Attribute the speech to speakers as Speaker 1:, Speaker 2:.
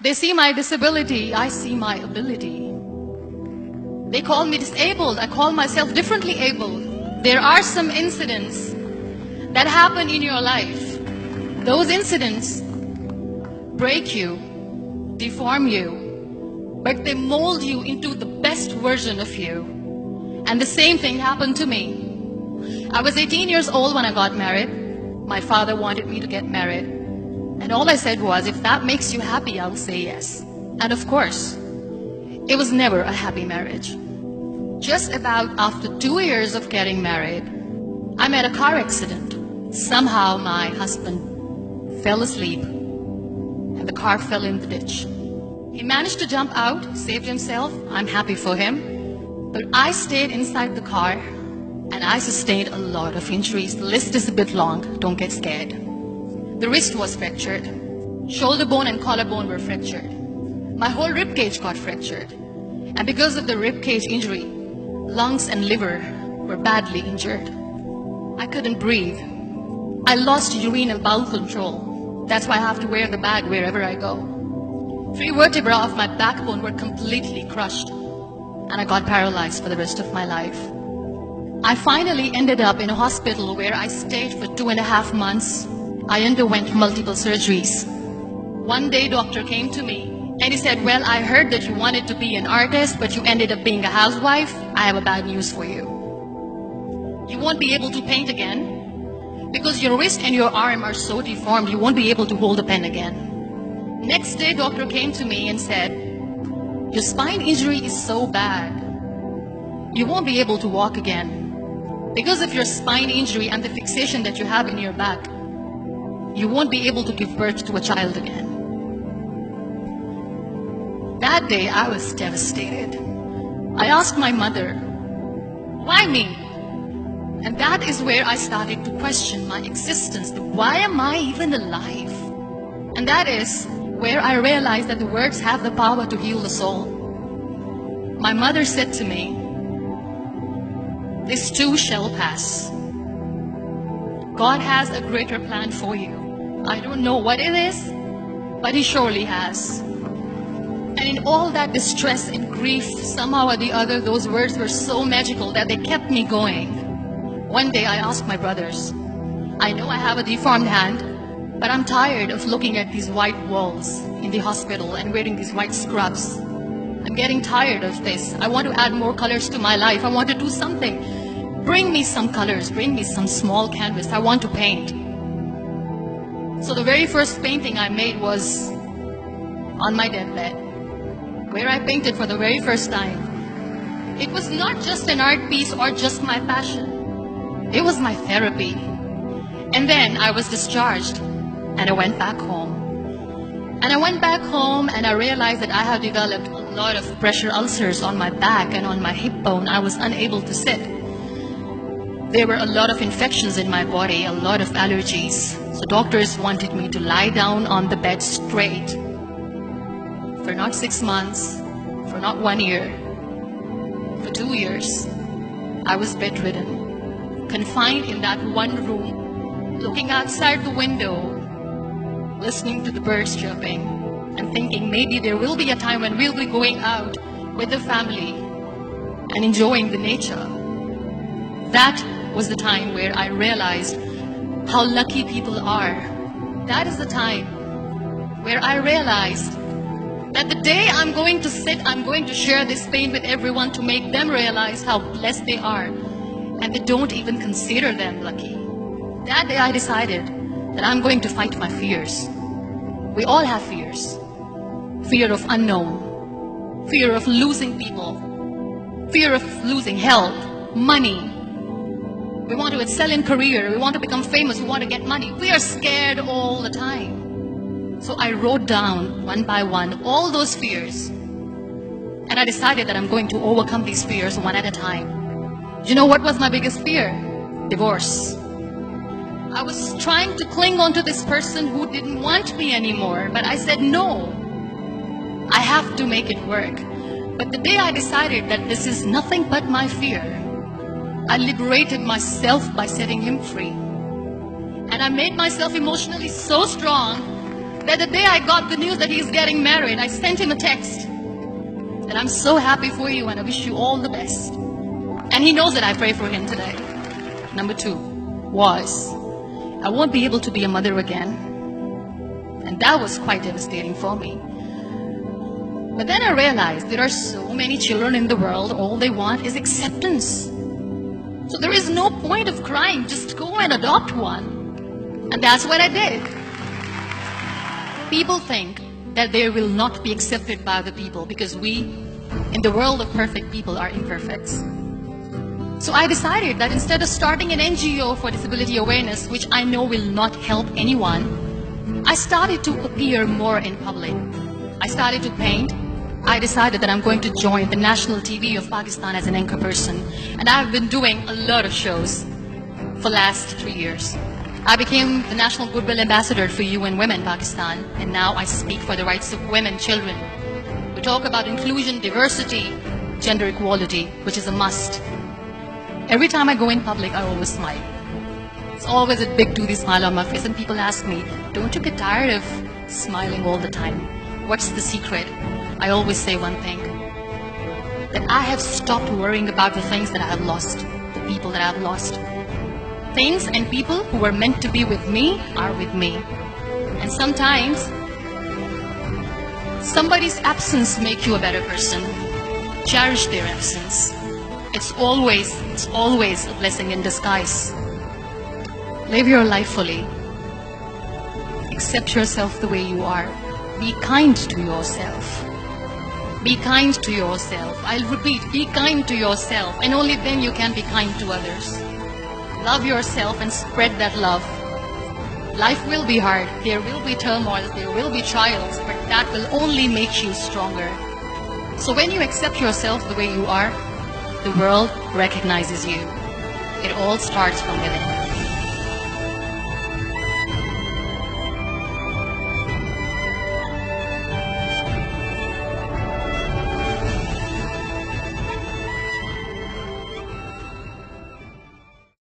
Speaker 1: They see my disability, I see my ability. They call me disabled, I call myself differently abled. There are some incidents that happen in your life. Those incidents break you, deform you, but they mold you into the best version of you. And the same thing happened to me. I was 18 years old when I got married. My father wanted me to get married. And all I said was, if that makes you happy, I'll say yes. And of course, it was never a happy marriage. Just about after 2 years of getting married, I met a car accident. Somehow my husband fell asleep and the car fell in the ditch. He managed to jump out, saved himself. I'm happy for him. But I stayed inside the car and I sustained a lot of injuries. The list is a bit long, don't get scared. The wrist was fractured. Shoulder bone and collarbone were fractured. My whole rib cage got fractured. And because of the rib cage injury, lungs and liver were badly injured. I couldn't breathe. I lost urine and bowel control. That's why I have to wear the bag wherever I go. 3 vertebrae of my backbone were completely crushed. And I got paralyzed for the rest of my life. I finally ended up in a hospital where I stayed for 2.5 months. I underwent multiple surgeries. One day, doctor came to me and he said, well, I heard that you wanted to be an artist, but you ended up being a housewife. I have a bad news for you. You won't be able to paint again because your wrist and your arm are so deformed, you won't be able to hold a pen again. Next day, doctor came to me and said, your spine injury is so bad, you won't be able to walk again. Because of your spine injury and the fixation that you have in your back, you won't be able to give birth to a child again. That day, I was devastated. I asked my mother, why me? And that is where I started to question my existence. Why am I even alive? And that is where I realized that the words have the power to heal the soul. My mother said to me, this too shall pass. God has a greater plan for you. I don't know what it is, but He surely has. And in all that distress and grief, somehow or the other, those words were so magical that they kept me going. One day I asked my brothers, I know I have a deformed hand, but I'm tired of looking at these white walls in the hospital and wearing these white scrubs. I'm getting tired of this. I want to add more colors to my life. I want to do something. Bring me some colors. Bring me some small canvas. I want to paint. So the very first painting I made was on my deathbed, where I painted for the very first time. It was not just an art piece or just my passion. It was my therapy. And then I was discharged and I went back home. And I went back home and I realized that I had developed a lot of pressure ulcers on my back and on my hip bone. I was unable to sit. There were a lot of infections in my body, a lot of allergies. So doctors wanted me to lie down on the bed straight for not 6 months, for not 1 year, for 2 years. I was bedridden, confined in that one room, looking outside the window, listening to the birds chirping, and thinking maybe there will be a time when we'll be going out with the family and enjoying the nature. That was the time where I realized how lucky people are. That is the time where I realized that the day I'm going to sit, I'm going to share this pain with everyone to make them realize how blessed they are, and they don't even consider them lucky. That day I decided that I'm going to fight my fears. We all have fears. Fear of unknown, fear of losing people, fear of losing health, money. We want to excel in career, we want to become famous, we want to get money. We are scared all the time. So I wrote down one by one all those fears. And I decided that I'm going to overcome these fears one at a time. Do you know what was my biggest fear? Divorce. I was trying to cling on to this person who didn't want me anymore, but I said no. I have to make it work. But the day I decided that this is nothing but my fear, I liberated myself by setting him free. And I made myself emotionally so strong that the day I got the news that he's getting married, I sent him a text that I'm so happy for you and I wish you all the best. And he knows that I pray for him today. Number 2 was, I won't be able to be a mother again. And that was quite devastating for me. But then I realized there are so many children in the world, all they want is acceptance. So there is no point of crying, just go and adopt one. And that's what I did. People think that they will not be accepted by the people because we, in the world of perfect people, are imperfects. So I decided that instead of starting an NGO for disability awareness, which I know will not help anyone, I started to appear more in public. I started to paint. I decided that I'm going to join the national TV of Pakistan as an anchor person. And I've been doing a lot of shows for the last 3 years. I became the National Goodwill Ambassador for UN Women Pakistan. And now I speak for the rights of women, children. We talk about inclusion, diversity, gender equality, which is a must. Every time I go in public, I always smile. It's always a big toothy smile on my face. And people ask me, don't you get tired of smiling all the time? What's the secret? I always say one thing, that I have stopped worrying about the things that I have lost, the people that I have lost. Things and people who were meant to be with me are with me. And sometimes, somebody's absence makes you a better person. Cherish their absence. It's always a blessing in disguise. Live your life fully. Accept yourself the way you are. Be kind to yourself. Be kind to yourself. I'll repeat, be kind to yourself, and only then you can be kind to others. Love yourself and spread that love. Life will be hard, there will be turmoil, there will be trials, but that will only make you stronger. So when you accept yourself the way you are, the world recognizes you. It all starts from within.